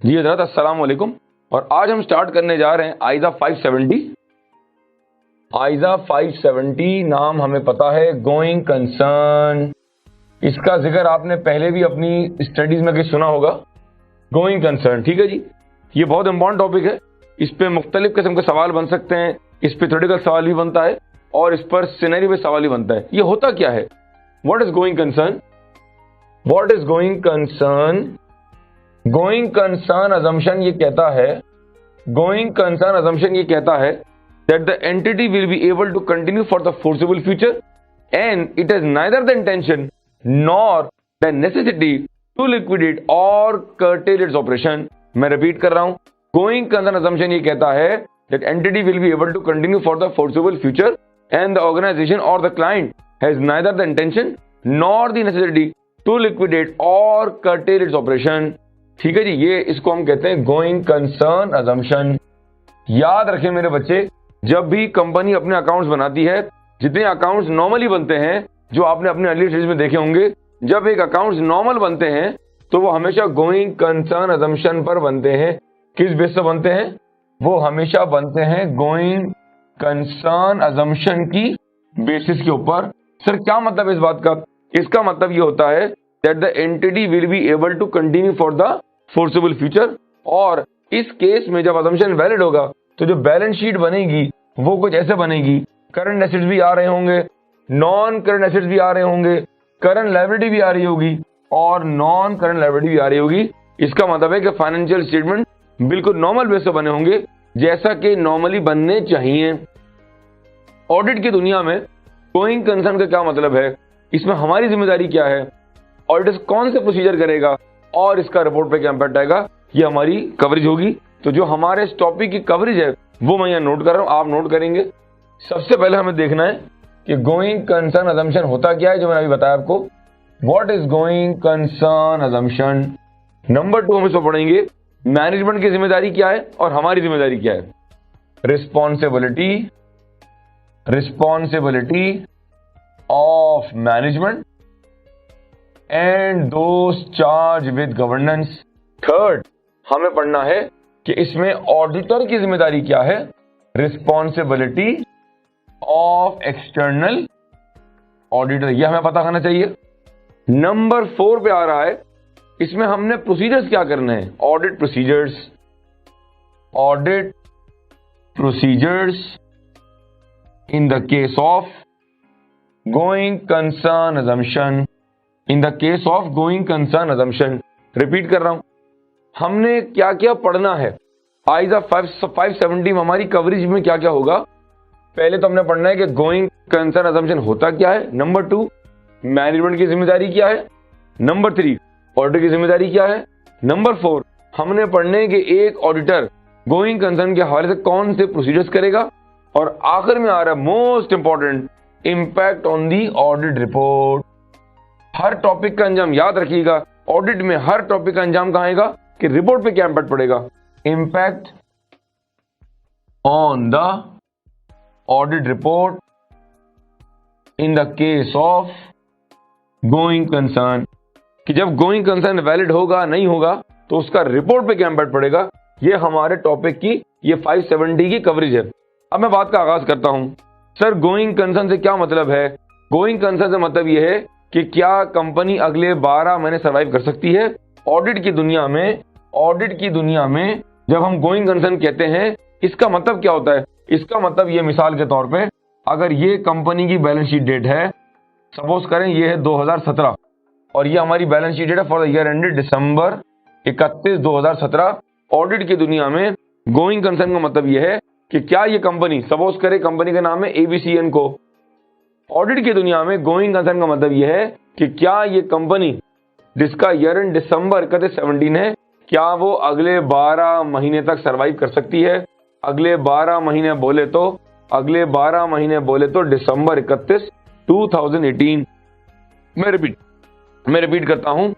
जी हजरत अस्सलाम वालेकुम। और आज हम स्टार्ट करने जा रहे हैं आइजा 570। आइजा 570 नाम हमें पता है, गोइंग कंसर्न। इसका जिक्र आपने पहले भी अपनी स्टडीज में सुना होगा, गोइंग कंसर्न। ठीक है जी, ये बहुत इंपॉर्टेंट टॉपिक है। इस पे मुख्तलिफ किस्म के सवाल बन सकते हैं, इस पे थ्योरेटिकल सवाल भी बनता है और इस पर सिनेरियो पे सवाल भी बनता है। ये होता क्या है? What is going concern? What is going concern? Going concern assumption ये कहता है, गोइंग कंसर्न अजम्पशन ये कहता है that the entity will be able to continue for the foreseeable future and it has neither the intention nor the necessity to liquidate or curtail its operation। मैं repeat कर रहा हूं, going concern assumption ये कहता है that entity will be able to continue for the foreseeable future and the organization or the client has neither the intention nor the necessity to liquidate or curtail its operation। ठीक है जी, ये इसको हम कहते हैं गोइंग कंसर्न अजम्पशन। याद रखें मेरे बच्चे, जब भी कंपनी अपने अकाउंट्स बनाती है, जितने अकाउंट्स नॉर्मली बनते हैं जो आपने अपने अर्ली स्टेज में देखे होंगे, जब एक अकाउंट्स नॉर्मल बनते हैं तो वो हमेशा गोइंग कंसर्न अजम्पशन पर बनते हैं। किस बेस पर बनते हैं? वो हमेशा बनते हैं गोइंग कंसर्न अजम्पशन की बेसिस के ऊपर। सर क्या मतलब है इस बात का? इसका मतलब ये होता है that the entity will be able to continue for the foreseeable future. और इस केस में जब अजम्पशन वैलिड होगा तो जो बैलेंस शीट बनेगी वो कुछ ऐसे बनेगी, करंट एसेट्स भी आ रहे होंगे, नॉन करंट एसेट्स भी आ रहे होंगे, करंट लायबिलिटी भी आ रही होगी और नॉन करंट लायबिलिटी भी आ रही होगी। इसका मतलब है कि फाइनेंशियल स्टेटमेंट बिल्कुल नॉर्मल बेस पे बने होंगे, जैसा कि नॉर्मली बनने चाहिए। ऑडिट की दुनिया में गोइंग कंसर्न का क्या मतलब है? इसमें हमारी जिम्मेदारी क्या है? ऑडिटर कौन से प्रोसीजर करेगा और इसका रिपोर्ट पे क्या इम्पैक्ट आएगा, ये हमारी कवरेज होगी। तो जो हमारे इस टॉपिक की कवरेज है वो मैं यहाँ नोट कर रहा हूँ, आप नोट करेंगे। सबसे पहले हमें देखना है कि गोइंग कंसर्न अजम्पशन होता क्या है, जो मैंने अभी बताया आपको। What is going concern assumption? Number 2 हम इसको पढ़ेंगे, मैनेजमेंट की जिम्मेदारी क्या है और हमारी जिम्मेदारी क्या है। Responsibility, responsibility of management and those charge with governance. Third हमें पढ़ना है कि इसमें ऑडिटर की जिम्मेदारी क्या है, रिस्पॉन्सिबिलिटी ऑफ एक्सटर्नल ऑडिटर, यह हमें पता करना चाहिए। नंबर 4 पे आ रहा है, इसमें हमने प्रोसीजर्स क्या करने हैं, audit procedures. Audit procedures in the case of going concern assumption, in the case of going concern assumption. Repeat कर रहा हूं, हमने क्या क्या पढ़ना है आइजा 570 में, हमारी कवरेज में क्या क्या होगा। पहले तो हमने पढ़ना है कि गोइंग कंसर्न अजम्पशन होता क्या है। नंबर 2 मैनेजमेंट की जिम्मेदारी क्या है। नंबर 3 ऑडिटर की जिम्मेदारी क्या है। नंबर 4 हमने पढ़ने के एक ऑडिटर गोइंग कंसर्न के हवाले से कौन से प्रोसीजर्स करेगा। और आखिर में आ रहा है most important, impact on the audit report. Her topic का अंजाम याद रखिएगा, ऑडिट में हर टॉपिक का अंजाम कहां आएगा कि रिपोर्ट पे क्या इंपैक्ट पड़ेगा। Impact on the audit report in the case of going concern, कि जब गोइंग कंसर्न वैलिड होगा नहीं होगा तो उसका रिपोर्ट पे क्या इंपैक्ट पड़ेगा। ये हमारे टॉपिक की ये 570 की कवरेज है। अब मैं बात का आगाज करता हूं। सर गोइंग कंसर्न से क्या मतलब है? गोइंग कंसर्न से मतलब यह है कि क्या कंपनी अगले 12 महीने सर्वाइव कर सकती है। ऑडिट की दुनिया में, ऑडिट की दुनिया में जब हम गोइंग कंसर्न कहते हैं, इसका मतलब क्या होता है? इसका मतलब ये, मिसाल के तौर पे अगर ये कंपनी की बैलेंस शीट डेट है, सपोज करें ये है 2017 और ये हमारी बैलेंस शीट डेट है for the year ended December 31, 2017। Audit की दुनिया में गोइंग कंसर्न का मतलब ये है कि क्या ये कंपनी, सपोज करें कंपनी का नाम है एबीसीएन को। ऑडिट की दुनिया में गोइंग कंसर्न का मतलब यह है कि क्या ये कंपनी जिसका ईयर एंड दिसंबर 17 है, क्या वो अगले 12 महीने तक सरवाइव कर सकती है। अगले 12 महीने बोले तो, अगले 12 महीने बोले तो दिसंबर 31, 2018। मैं रिपीट करता हूं,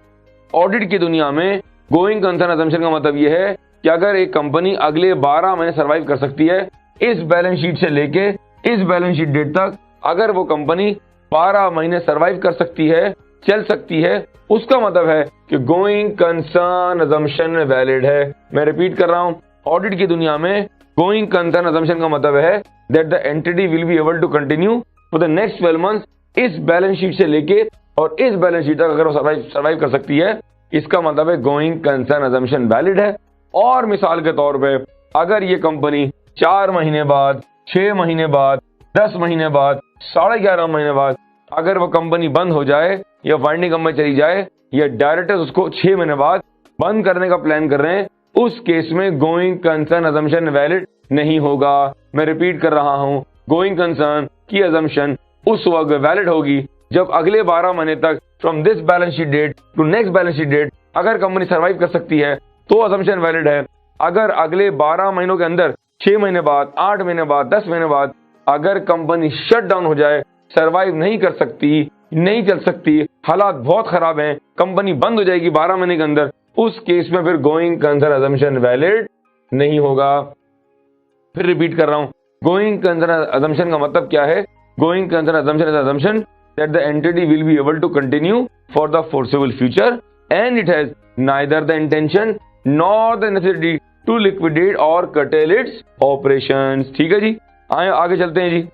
ऑडिट की दुनिया में गोइंग कंसर्न अजम्पशन का मतलब यह है कि अगर एक कंपनी अगले 12 महीने सरवाइव कर सकती है, इस बैलेंस शीट से लेके इस बैलेंस शीट डेट तक अगर वो कंपनी 12 महीने सरवाइव कर सकती है चल सकती है, उसका मतलब है कि गोइंग कंसर्न अजम्पशन वैलिड है। मैं रिपीट कर रहा हूं, ऑडिट की दुनिया में गोइंग कंसर्न अजम्पशन का मतलब है that the entity will be able to continue for the next 12 months. इस बैलेंस शीट से लेके और इस बैलेंस शीट तक अगर वो सर्वाइव कर सकती है, इसका मतलब है गोइंग कंसर्न अजम्पशन वैलिड है। और मिसाल के तौर पे अगर ये कंपनी 4 महीने बाद, 6 महीने बाद, 10 महीने बाद, 11.5 महीने बाद अगर वो कंपनी बंद हो जाए या वाइंडिंग अप में चली जाए या डायरेक्टर्स उसको 6 महीने बाद बंद करने का प्लान कर रहे हैं, उस केस में गोइंग कंसर्न अजम्पशन वैलिड नहीं होगा। मैं रिपीट कर रहा हूं, गोइंग कंसर्न की अजम्पशन उस वक्त वैलिड होगी जब अगले 12 महीने तक from this balance sheet date to next balance sheet date अगर कंपनी सर्वाइव कर सकती है तो अजम्पशन वैलिड है। अगर अगले 12 महीनों के अंदर 6 महीने बाद, 8 महीने बाद, 10 महीने बाद अगर कंपनी शट डाउन हो जाए, सर्वाइव नहीं कर सकती, नहीं चल सकती, हालात बहुत खराब हैं, कंपनी बंद हो जाएगी 12 महीने के अंदर, उस केस में फिर गोइंग कंसर्न अजम्पशन वैलिड नहीं होगा। फिर रिपीट कर रहा हूं, गोइंग कंसर्न अजम्पशन का मतलब क्या है? Going concern assumption is assumption that the entity will be able to continue for the foreseeable future and it has neither the intention nor the necessity to liquidate or curtail its operations. ठीक है जी, आगे चलते हैं जी।